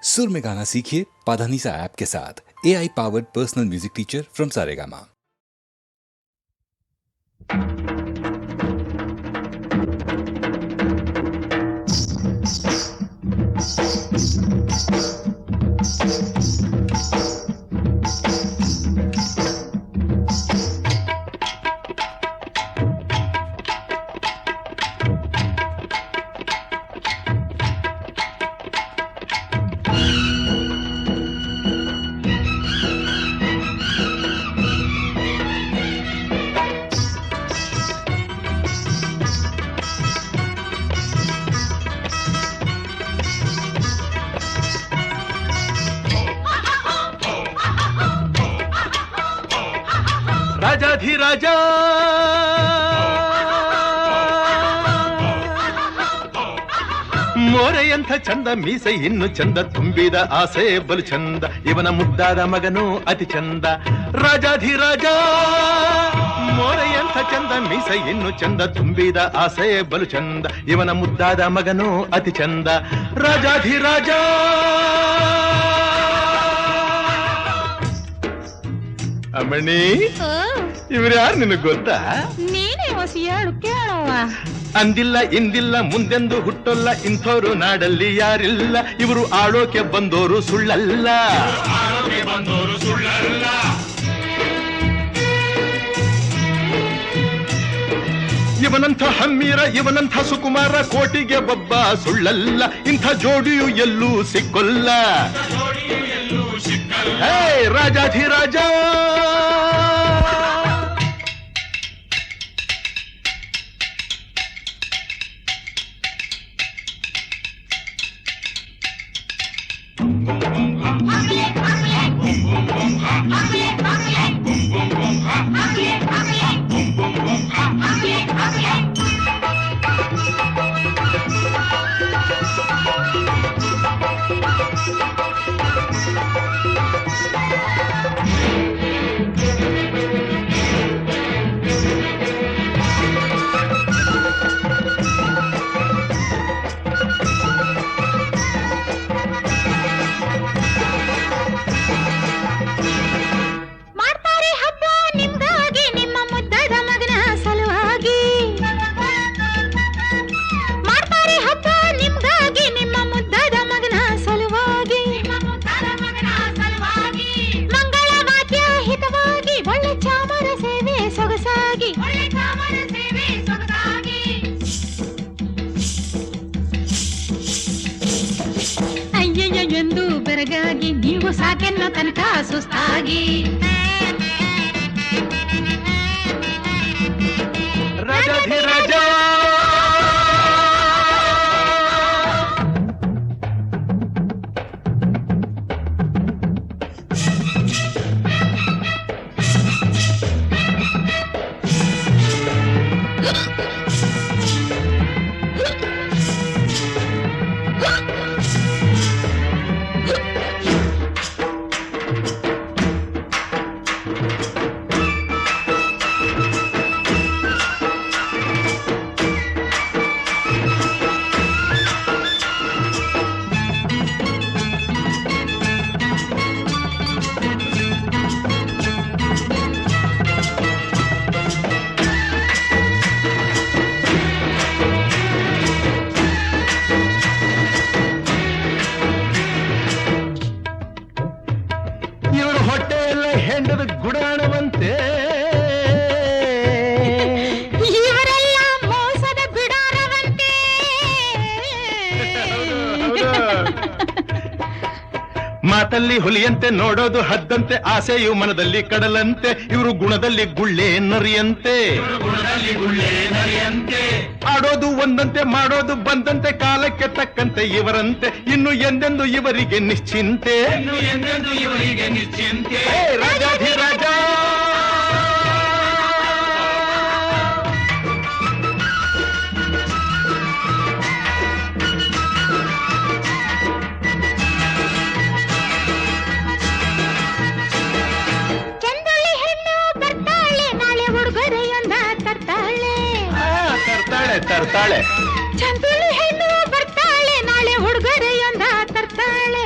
सुर में गाना सीखिए पाधानीसा ऐप के साथ। AI powered personal music teacher from Saregama. ರಾಜಾಧಿರಾಜ ಮೋರೆಯಂಥ ಚಂದ ಮೀಸೆ ಇನ್ನು ಚಂದ ತುಂಬಿದ ಆಸೆ ಬಲು ಚಂದ ಇವನ ಮುದ್ದಾದ ಮಗನು ಅತಿ ಚಂದ ರಾಜಾಧಿರಾಜ ಮೋರೆಯಂಥ ಚಂದ ಮೀಸೆ ಇನ್ನು ಚಂದ ತುಂಬಿದ ಆಸೆ ಬಲು ಚಂದ ಇವನ ಮುದ್ದಾದ ಮಗನು ಅತಿ ಚಂದ ರಾಜಾಧಿರಾಜ ಅಮ್ಮಣಿ ಇವ್ರು ಯಾರು ನಿನಗ್ ಗೊತ್ತಾ? ನೀನೇ ಹೊಸ ಹೇಳು ಕೇಳವ್ವ. ಅಂದಿಲ್ಲ ಇಂದಿಲ್ಲ ಮುಂದೆಂದು ಹುಟ್ಟೊಲ್ಲ ಇಂಥೋರು ನಾಡಲ್ಲಿ ಯಾರಿಲ್ಲ ಇವರು ಆಳೋಕೆ ಬಂದೋರು ಸುಳ್ಳಲ್ಲ ಇವನಂಥ ಹಮ್ಮೀರ ಇವನಂಥ ಸುಕುಮಾರ ಕೋಟಿಗೆ ಒಬ್ಬ ಸುಳ್ಳಲ್ಲ ಇಂಥ ಜೋಡಿಯು ಎಲ್ಲೂ ಸಿಕ್ಕೊಲ್ಲ ಹೇ ರಾಜಾಧಿರಾಜ ಎಂದು ಬೆರಗಾಗಿ ನೀವು ಸಾಕೆನ್ನ ತನಕ ಸುಸ್ತಾಗಿ ರಾಜಾಧಿರಾಜ ಹೆಂಡದ ಗುಡಾಣವಂತೆ ಇವರೆಲ್ಲ ಮೋಸದ ಬಿಡಾರವಂತೆ ಮಾತಲ್ಲಿ ಹುಲಿಯಂತೆ ನೋಡೋದು ಹದ್ದಂತೆ ಆಸೆಯು ಮನದಲ್ಲಿ ಕಡಲಂತೆ ಇವರು ಗುಣದಲ್ಲಿ ಗುಳ್ಳೆ ನರಿಯಂತೆ ಆಡೋದು ಒಂದಂತೆ ಮಾಡೋದು ಬಂದಂತೆ ಕಾಲಕ್ಕೆ ತಕ್ಕಂತೆ ಇವರಂತೆ ಇನ್ನು ಎಂದೆಂದು ಇವರಿಗೆ ನಿಶ್ಚಿಂತೆ ರಾಜಾಧಿರಾಜ ತರ್ತಾಳೆ ಚಂದುಳ್ಳಿ ಹೆಣ್ಣು ಬರ್ತಾಳೆ ನಾಳೆ ಹುಡುಗರೆಯೊಂದ ತರ್ತಾಳೆ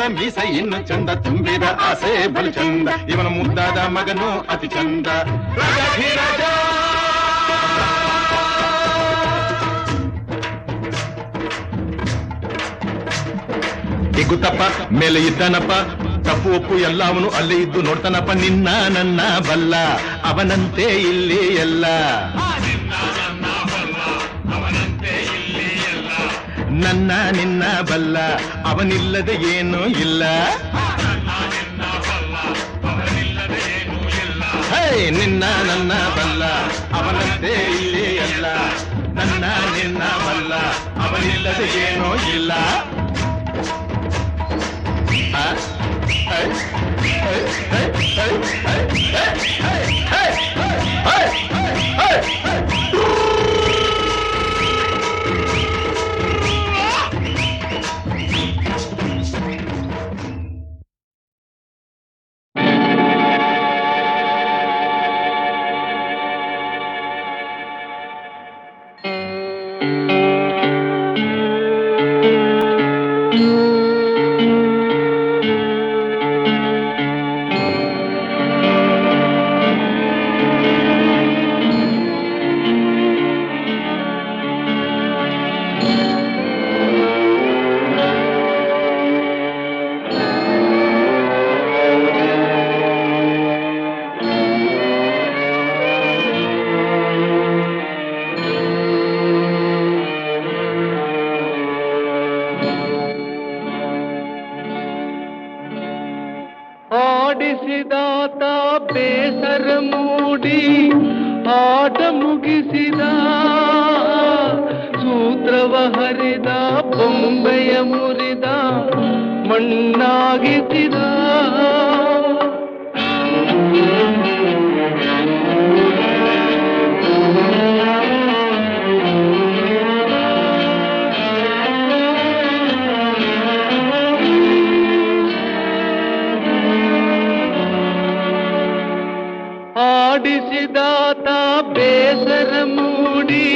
ಮೋಸದ ಮೀಸೆ ಇನ್ನು ಚಂದ ತುಂಬಿದ ಆಸೆ ಬಲು ಚಂದ ಇವನ ಮುದ್ದಾದ ಮಗನು ಅತಿ ಚಂದ ರಾಜಾಧಿರಾಜ ಇಗುತ್ತಪ್ಪ ಮೇಲೆ ಇದ್ದಾನಪ್ಪ ತಪ್ಪು ಒಪ್ಪು ಎಲ್ಲ ಅವನು ಅಲ್ಲೇ ಇದ್ದು ನೋಡ್ತಾನಪ್ಪ ನಿನ್ನ ನನ್ನ ಬಲ್ಲ ಅವನಂತೆ ಇಲ್ಲಿ ಎಲ್ಲ ನನ್ನ ನಿನ್ನ ಬಲ್ಲ ಅವನಿಲ್ಲದೆ ಏನೂ ಇಲ್ಲ ಹೇ ನಿನ್ನ ನನ್ನ ಬಲ್ಲ ಅವನಂತೆ ಇಲ್ಲಿ ಎಲ್ಲ ನನ್ನ ನಿನ್ನ ಬಲ್ಲ ಅವನಿಲ್ಲದೆ ಏನೂ ಇಲ್ಲ ಆಡಿಸಿದಾತ ಬೇಸರ ಮೂಡಿ ಆಟ ಮುಗಿಸಿದ ಸೂತ್ರವ ಹರಿದ ಬೊಂಬೆಯ ಮುರಿದ ಮಣ್ಣಾಗಿಸಿದ ಆಡಿಸಿದಾತ ಬೇಸರ ಮೂಡಿ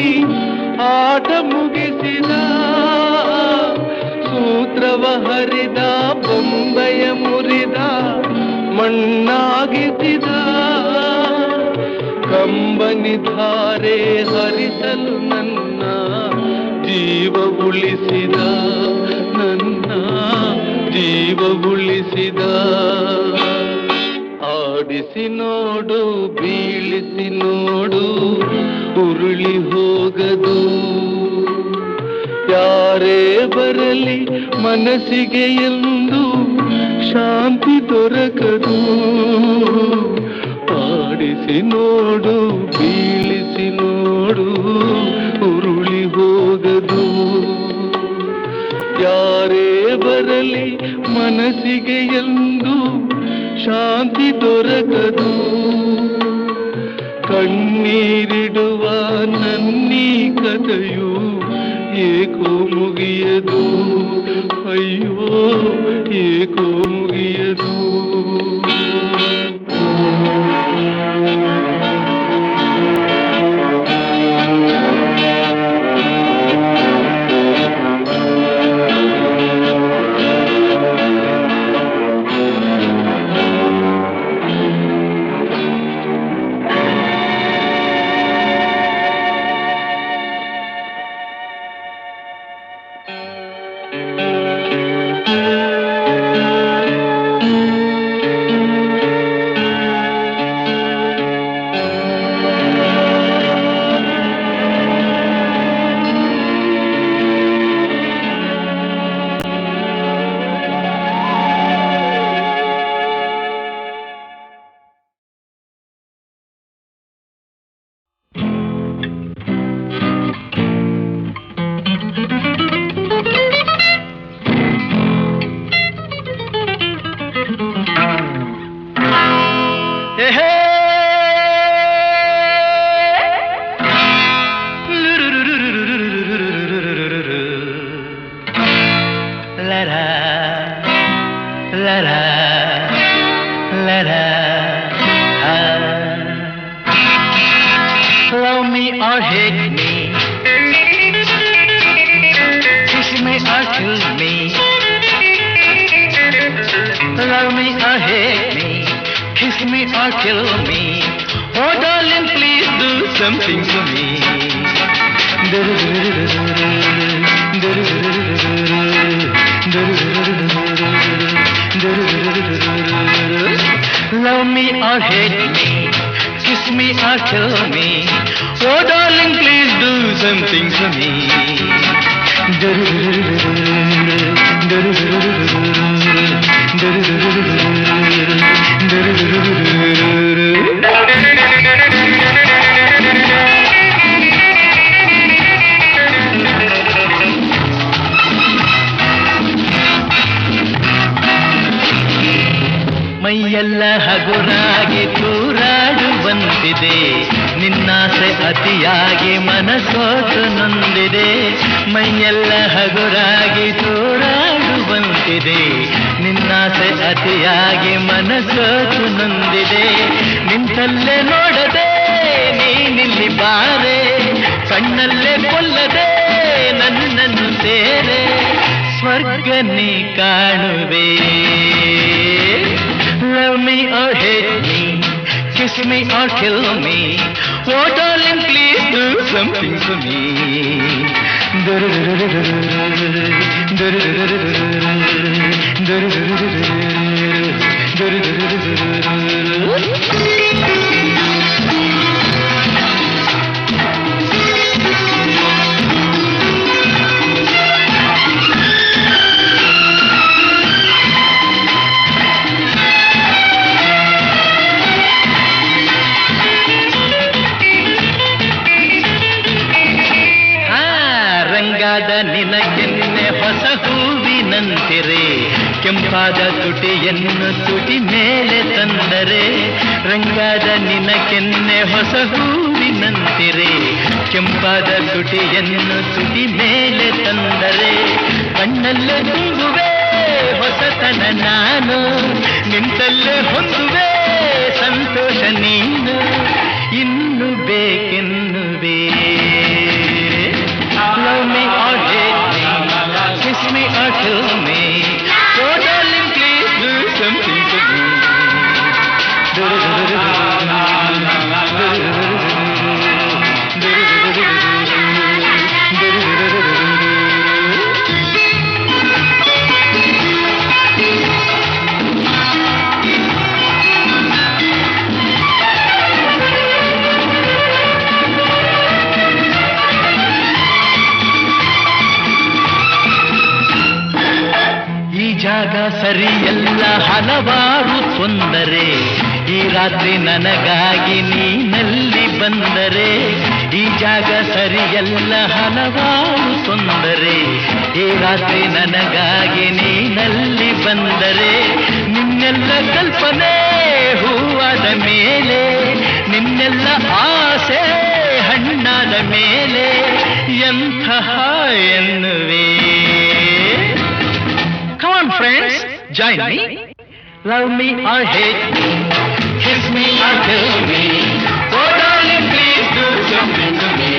ಆಟ ಮುಗಿಸಿದ ಸೂತ್ರವ ಹರಿದ ಬೊಂಬೆಯ ಮುರಿದ ಮಣ್ಣಾಗಿಸಿದ ಕಂಬನಿ ಧಾರೆ ಹರಿಸಲು ನನ್ನ ಜೀವ ಉಳಿಸಿದ ನನ್ನ ಜೀವ ಉಳಿಸಿದ ಆಡಿಸಿ ನೋಡು ಬೀಳಿಸಿ ನೋಡು ಉರುಳಿ ಹೋಗದು ಯಾರೇ ಬರಲಿ ಮನಸ್ಸಿಗೆ ಎಂದು ಶಾಂತಿ ದೊರಕದು ಆಡಿಸಿ ನೋಡು ಬೀಳಿಸಿ ನೋಡು ಉರುಳಿ ಹೋಗದು ಯಾರೇ ಬರಲಿ ಮನಸ್ಸಿಗೆ ಎಂದು ಶಾಂತಿ ದೊರಕದು ಕಣ್ಣೀರಿಡುವ ನನ್ನೀ ಕಥೆಯು ಏಕೋ ಮುಗಿಯದು ಅಯ್ಯೋ ಏಕೋ ಮುಗಿಯದು Love me or hate me, kiss me or kill me, Love me or hate me, kiss me or kill me. Oh darling, please do something to me. Love me or hate me, kiss me or kill me. Oh darling, please do something to me. ಮೈಯೆಲ್ಲ ಹಗುರಾಗಿ ತೂರಾಡುವಂತಿದೆ, ನಿನ್ನಾಸೆ ಅತಿಯಾಗಿ ಮನಸೋತು ನೊಂದಿದೆ. ಮೈಯೆಲ್ಲ ಹಗುರಾಗಿ ತೂರಾಡುವಂತಿದೆ, ನಿನ್ನಾಸೆ ಅತಿಯಾಗಿ ಮನಸೋತು ನೊಂದಿದೆ. ನಿಂತಲ್ಲೇ ನೋಡದೆ ನೀನಿಲ್ಲಿ ಬಾರೆ, ಕಣ್ಣಲ್ಲೇ ಕೊಲ್ಲದೆ ನನ್ನನ್ನು ಸೇರೆ, ಸ್ವರ್ಗ ನೀ ಕಾಣುವೆ. Love me or hate me, kiss me or kill me. Oh darling, please do something to me. ನಿನಗೆನ್ನೆ ಹೊಸ ಹೂವಿನಂತಿರೆ, ಕೆಂಪಾದ ತುಟಿಯನ್ನು ತುಟಿ ಮೇಲೆ ತಂದರೆ. ರಂಗಾದ ನಿನಗೆನ್ನೆ ಹೊಸ ಹೂವಿನಂತಿರೆ, ಕೆಂಪಾದ ತುಟಿಯನ್ನು ತುಟಿ ಮೇಲೆ ತಂದರೆ. ಕಣ್ಣಲ್ಲೇ ತುಂಬುವೆ ಹೊಸತನ ನಾನು, ನಿಂತಲ್ಲೇ ಹೊಂದುವೆ ಸಂತೋಷ ನೀನು. ಇನ್ನು ಬೇಕೆನ್ನುವೆ. Love me or hate me, kiss me or kill me. Oh darling, please do something to me. ಜಾಗ ಸರಿಯಲ್ಲ ಹಲವಾರು ತೊಂದರೆ, ಈ ರಾತ್ರಿ ನನಗಾಗಿ ನೀನಲ್ಲಿ ಬಂದರೆ. ಈ ಜಾಗ ಸರಿಯಲ್ಲ ಹಲವಾರು ತೊಂದರೆ, ಈ ರಾತ್ರಿ ನನಗಾಗಿ ನೀನಲ್ಲಿ ಬಂದರೆ. ನಿನ್ನೆಲ್ಲ ಕಲ್ಪನೆ ಹೂವಾದ ಮೇಲೆ, ನಿನ್ನೆಲ್ಲ ಆಸೆ ಹಣ್ಣಾದ ಮೇಲೆ, ಎಂತಹ ಎನ್ನುವೆ. Come on friends, join me. Love me or hate me, kiss me or kill me. Oh darling, please do something to me.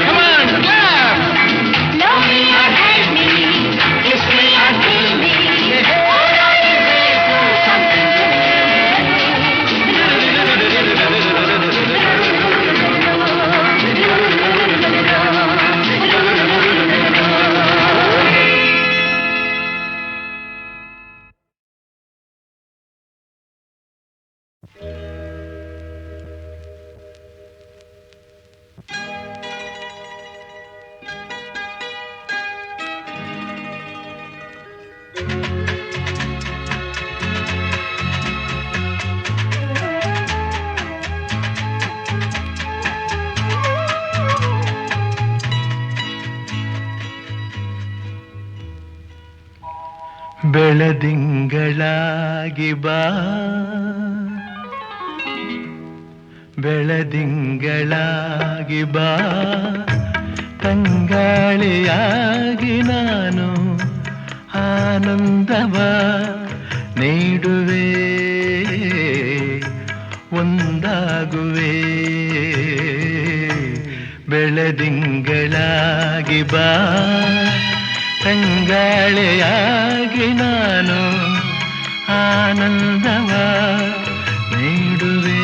Come on, clap. Love me or hate me, Kiss me or kill me. oh darling, please do something to me. ಬೆಳದಿಂಗಳಾಗಿ ಬಾ, ಬೆಳದಿಂಗಳಾಗಿ ಬಾ, ತಂಗಾಳಿಯಾಗಿ ನಾನು ಆನಂದವ ನೀಡುವೆ, ಒಂದಾಗುವೆ ಬೆಳದಿಂಗಳಾಗಿ ಬಾ ತಂಗಾಳೆಯಾಗಿ ನಾನು ಆನಂದವ ನೀಡುವೆ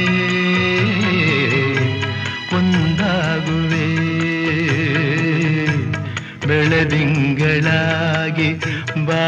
ಒಂದಾಗುವೆ ಬೆಳದಿಂಗಳಾಗಿ ಬಾ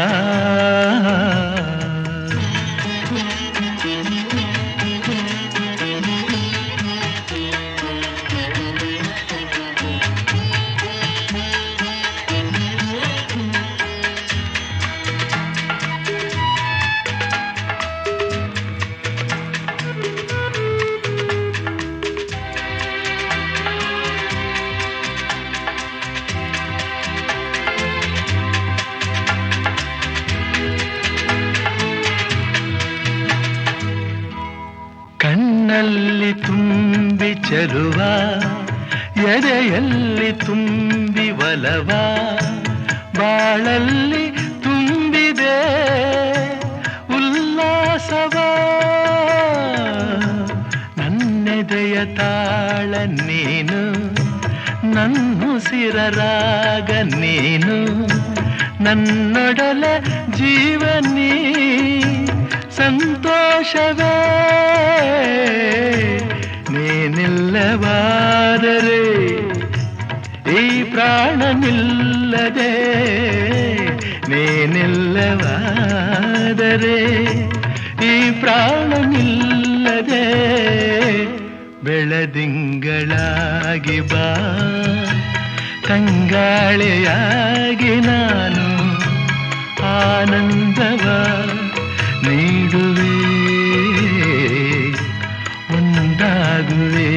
ಕಣ್ಣಲ್ಲಿ ತುಂಬಿ ಚೆಲುವ ಎದೆಯಲ್ಲಿ ತುಂಬಿ ಒಲವ ಬಾಳಲ್ಲಿ ತುಂಬಿದೆ ಉಲ್ಲಾಸವ ನನ್ನೆದೆಯ ತಾಳ ನೀನು ನನ್ನುಸಿರ ರಾಗ ನೀನು ನನ್ನೊಡಲ ಜೀವನೀ ಸಂತೋಷವೇ ನೀನಿಲ್ಲವಾದರೆ ಈ ಪ್ರಾಣ ನಿಲ್ಲದೆ ನೀನಿಲ್ಲವಾದರೆ ಈ ಪ್ರಾಣ ನಿಲ್ಲದೆ ಬೆಳದಿಂಗಳಾಗಿ ಬಾ ತಂಗಾಳೆಯಾಗಿ ನಾನು ಆನಂದವ ನೀಡುವೆ ಒಂದಾಗುವೆ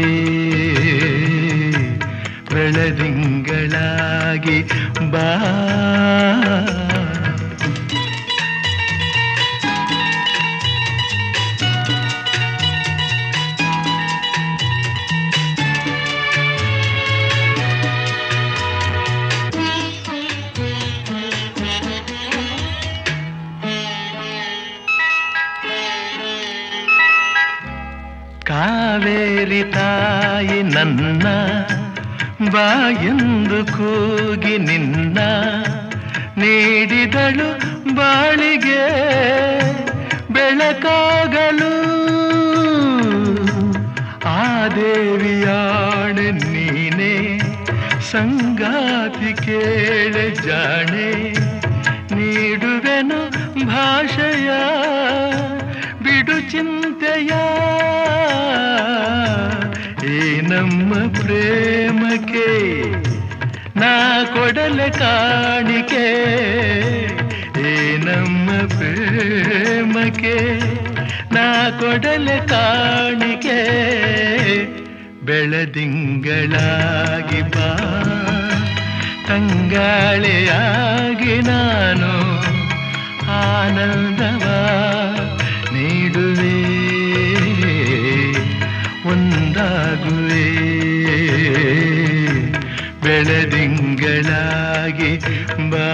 ಬೆಳದಿಂಗಳಾಗಿ ಬಾ ಕಾವೇರಿ ತಾಯಿ ನನ್ನ ಬಾಯೆಂದು ಕೂಗಿ ನಿನ್ನ ನೀಡಿದಳು ಬಾಳಿಗೆ ಬೆಳಕಾಗಲು ಆ ದೇವಿಯಾಣೆ ನೀನೆ ಸಂಗಾತಿ ಕೇಳೆ ಜಾಣೆ ನೀಡುವೆನು ಭಾಷೆಯ ಬಿಡು ಚಿಂತೆಯ ಈ ನಮ್ಮ ಪ್ರೇಮಕ್ಕೆ ನಾ ಕೊಡಲೆ ಕಾಣಿಕೆ ಈ ನಮ್ಮ ಪ್ರೇಮಕ್ಕೆ ನಾ ಕೊಡಲೆ ಕಾಣಿಕೆ ಬೆಳದಿಂಗಳಾಗಿ ಬಾ ತಂಗಾಳೆಯಾಗಿ ನಾನು ಆನಂದವ ನೀಡುವೆ ಒಂದಾಗುವೆ ಬೆಳದಿಂಗಳಾಗಿ ಬಾ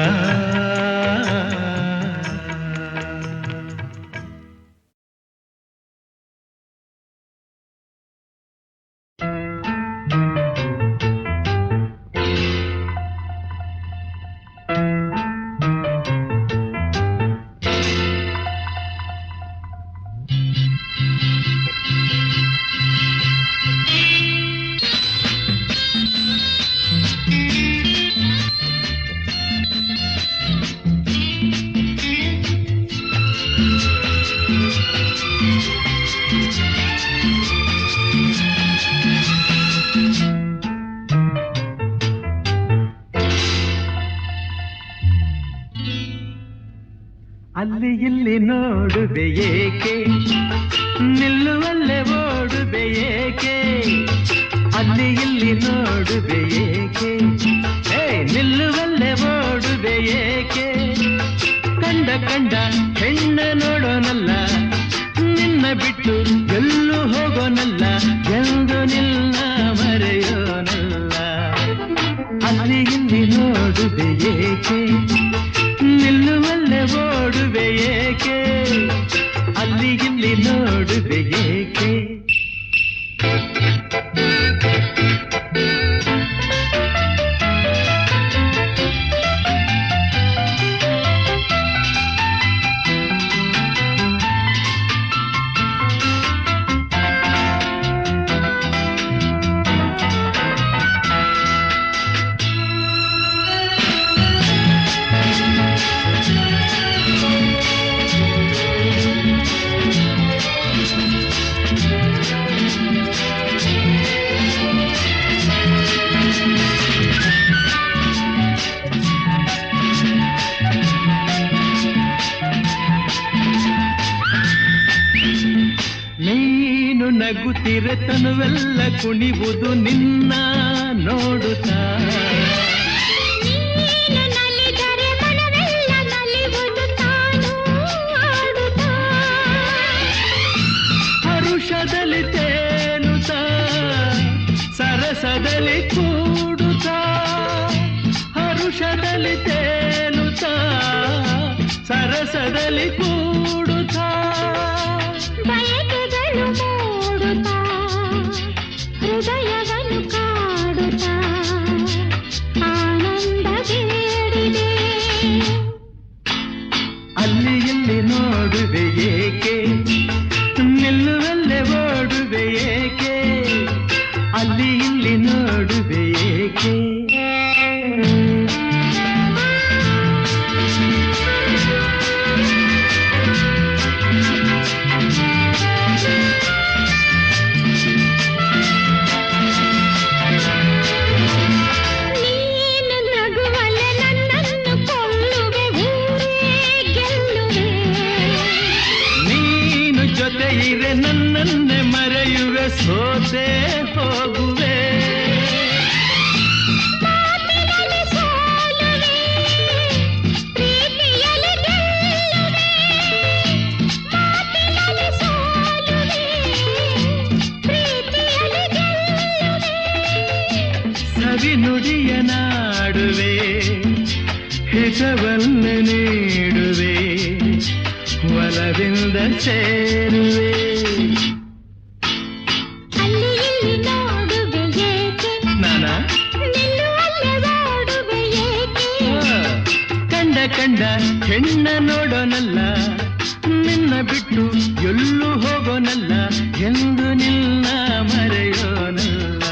ಅಲ್ಲಿ ಇಲ್ಲಿ ನೋಡುವೆ ಏಕೆ ನಿಲ್ಲುವಲ್ಲೇ ಓಡುವೆ ಏಕೆ ಅಲ್ಲಿ ಇಲ್ಲಿ ನೋಡುವೆ ಏಕೆ ನಿಲ್ಲುವಲ್ಲೇ ಓಡುವೆ ಏಕೆ ಕಂಡ ಕಂಡ ಹೆಣ್ಣ ನೋಡೋನಲ್ಲ ನಿನ್ನ ಬಿಟ್ಟು ಎಲ್ಲೂ ಹೋಗೋನಲ್ಲ ಎಂದು ನಿನ್ನ ಮರೆಯೋನಲ್ಲ ಅಲ್ಲಿ ಇಲ್ಲಿ ನೋಡುವೆ ಏಕೆ ನಿಲ್ಲುವಲ್ಲೇ ಓಡುವೆ ಏಕೆ ಅಲ್ಲಿ ಇಲ್ಲಿ ನೋಡುವೆ ಏಕೆ ನಗುತ್ತಿರೆ ತನುವೆಲ್ಲ ಕುಣಿವುದು ನಿನ್ನ ನೋಡುತ್ತಾ. ನಲಿದರೆ ಮನವೆಲ್ಲ ನಲಿವುದು ತಾನು ಆಡುತ್ತಾ. ಹರುಷದಲ್ಲಿ ತೇಲುತ್ತಾ ಸರಸದಲ್ಲಿ ಕೂಡುತ್ತಾ. ಹರುಷದಲ್ಲಿ ತೇಲುತ್ತಾ ಸರಸದಲ್ಲಿ ಕೂಡುತ್ತಾ. ಬಯಕೆಗಳು ಮೂಡುತ್ತಾ ಹೃದಯವನ್ನು ಕಾಡುತ್ತಾ ಆನಂದ ಬೇಡಿದೆ. ಅಲ್ಲಿ ಇಲ್ಲಿ ನೋಡುವೆ ಏಕೆ ನಿಲ್ಲುವಲ್ಲೇ ಓಡುವೆ ಏಕೆ. ಅಲ್ಲಿ ಇಲ್ಲಿ ನೋಡುವೆ ಏಕೆ. ನೀನು ನಗುವಲೆ ನನ್ನನ್ನು ಕೊಲ್ಲುವೆ ಊರೇ ಗೆಲ್ಲುವೆ. ನೀನು ಜೊತೆ ಇರೆ ನನ್ನನ್ನೇ ಮರೆಯುವೆ ಸೋತೆ ಹೋಗುವೆ. ಮಾತಿನಲ್ಲಿ ಸೋಲುವೆ ಪ್ರೀತಿಯಲ್ಲಿ ಗೆಲ್ಲುವೆ. ಮಾತಿನಲ್ಲಿ ಸೋಲುವೆ ಪ್ರೀತಿಯಲ್ಲಿ ಗೆಲ್ಲುವೆ. ಸವಿ ನುಡಿಯ ನಾಡುವೆ ಹಿತವನ್ನು ನೀಡುವೆ ಒಲವಿಂದ ಸೇರುವೆ. ಅಲ್ಲಿ ಇಲ್ಲಿ ನೋಡುವೆ ಏಕೆ ನಾನ ನಿಲ್ಲುವಲ್ಲೇ ಓಡುವೆ ಏಕೆ. ಕಂಡ ಕಂಡ ಹೆಣ್ಣ ನೋಡೋನಲ್ಲ ನಿನ್ನ ಬಿಟ್ಟು ಎಲ್ಲೂ ಹೋಗೋನಲ್ಲ ಎಂದು ನಿನ್ನ ಮರೆಯೋನಲ್ಲ.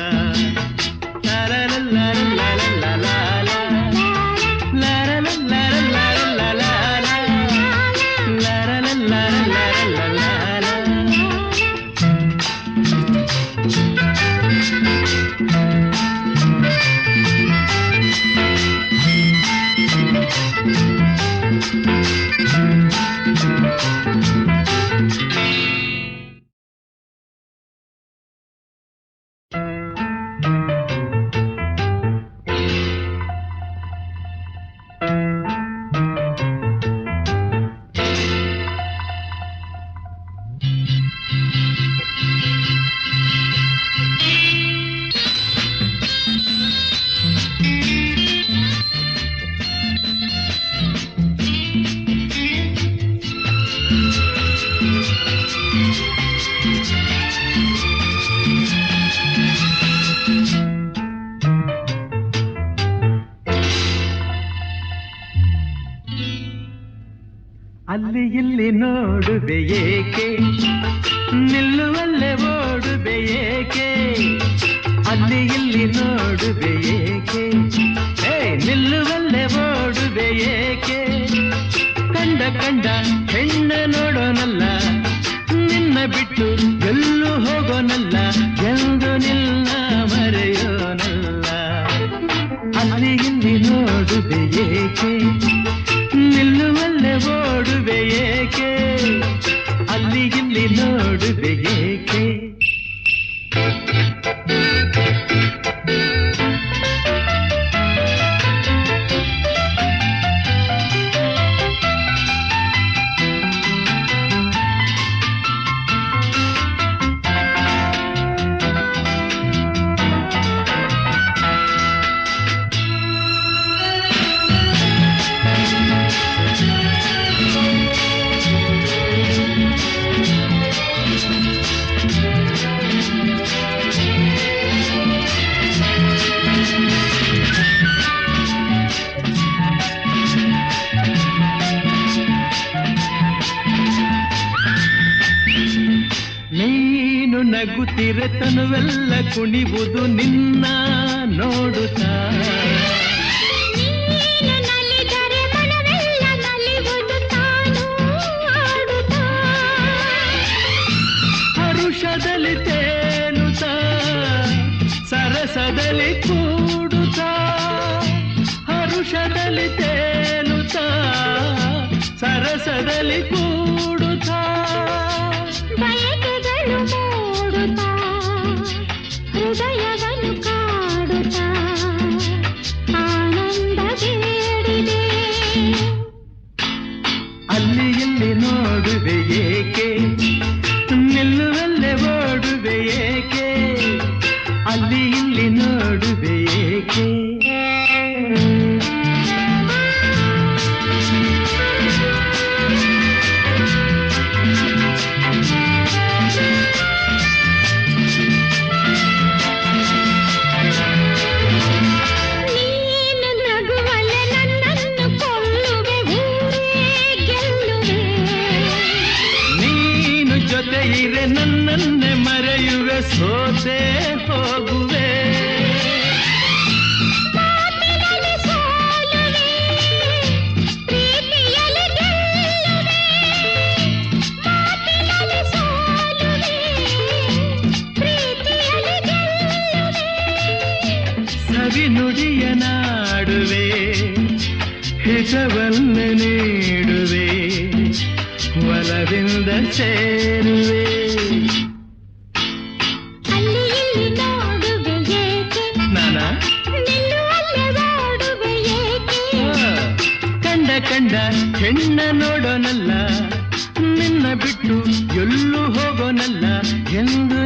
ಅಲ್ಲಿ ಇಲ್ಲಿ ನೋಡುವೆ ಏಕೆ ನಿಲ್ಲುವಲ್ಲೇ ಓಡುವೆ ಏಕೆ. ಅಲ್ಲಿ ಇಲ್ಲಿ ನೋಡುವೆ ಏಕೆ ನಿಲ್ಲುವಲ್ಲೇ ಓಡುವೆ ಏಕೆ. ಕಂಡ ಕಂಡ ಹೆಣ್ಣ ನೋಡೋನಲ್ಲ ನಿನ್ನ ಬಿಟ್ಟು ಎಲ್ಲೂ ಹೋಗೋನಲ್ಲ ಎಂದು ನಿನ್ನ ಮರೆಯೋನಲ್ಲ. ಅಲ್ಲಿ ಇಲ್ಲಿ ನೋಡುವೆ ಏಕೆ ನಿಲ್ಲುವಲ್ಲೇ ಓಡುವೆ ಏಕೆ. ಅಲ್ಲಿ ಇಲ್ಲಿ ನೋಡುವೆ ಏಕೆ. ನಗುತ್ತಿರೆ ತನುವೆಲ್ಲ ಕುಣಿವುದು ನಿನ್ನ ನೋಡುತ್ತಾ. ನೀನು ನಲಿದರೆ ಮನವೆಲ್ಲ ನಲಿವುದು ತಾನು ಆಡುತ್ತಾ. ಹರುಷದಲ್ಲಿ ತೇಲುತ್ತಾ ಸರಸದಲ್ಲಿ ಕೂಡುತ್ತಾ. ಹರುಷದಲ್ಲಿ ತೇಲುತ್ತಾ ಸರಸದಲ್ಲಿ ಕೂಡುತ್ತಾ. ಬಯಕೆಗಳು ಮೂಡುತ್ತಾ ನನ್ನನ್ನು ಕಾಡುತ್ತಾ ಆನಂದ ಬೇಡಿದೆ. ಅಲ್ಲಿ ಇಲ್ಲಿ ನೋಡುವೆ ಏಕೆ, ನಿಲ್ಲುವಲ್ಲೇ ಓಡುವೆ ಏಕೆ, ಅಲ್ಲಿ ಇಲ್ಲಿ ನೋಡುವೆ ಏಕೆ. ನೀನು ನಗುವಲೆ ನನ್ನನ್ನು ಕೊಲ್ಲುವೆ, ಊರೇ ಗೆಲ್ಲುವೆ. ನೀನು ಜೊತೆ ಇರೆ ನನ್ನನ್ನೇ ಮರೆಯುವೆ, ಸೋತೆ ಹೋಗುವೆ. ಮಾತಿನಲ್ಲಿ ಸೋಲುವೆ, ಪ್ರೀತಿಯಲ್ಲಿ ಗೆಲ್ಲುವೆ. ಮಾತಿನಲ್ಲಿ ಸೋಲುವೆ, ಪ್ರೀತಿಯಲ್ಲಿ ಗೆಲ್ಲುವೆ. ಸವಿ ನುಡಿಯ ನಾಡುವೆ, ಹಿತವನ್ನೇ ನೀಡುವೆ, ಒಲವಿಂದ ಸೇರುವೆ. ಅಲ್ಲಿ ಇಲ್ಲಿ ನೋಡುವೆ ಏಕೆ, ನಾನಾ ನಿಲ್ಲುವಲ್ಲೇ ಓಡುವೆ ಏಕೆ. ಕಂಡ ಕಂಡ ಹೆಣ್ಣ ನೋಡೋನಲ್ಲ, ನಿನ್ನ ಬಿಟ್ಟು ಎಲ್ಲೂ ಹೋಗೋನಲ್ಲ ಎಂದು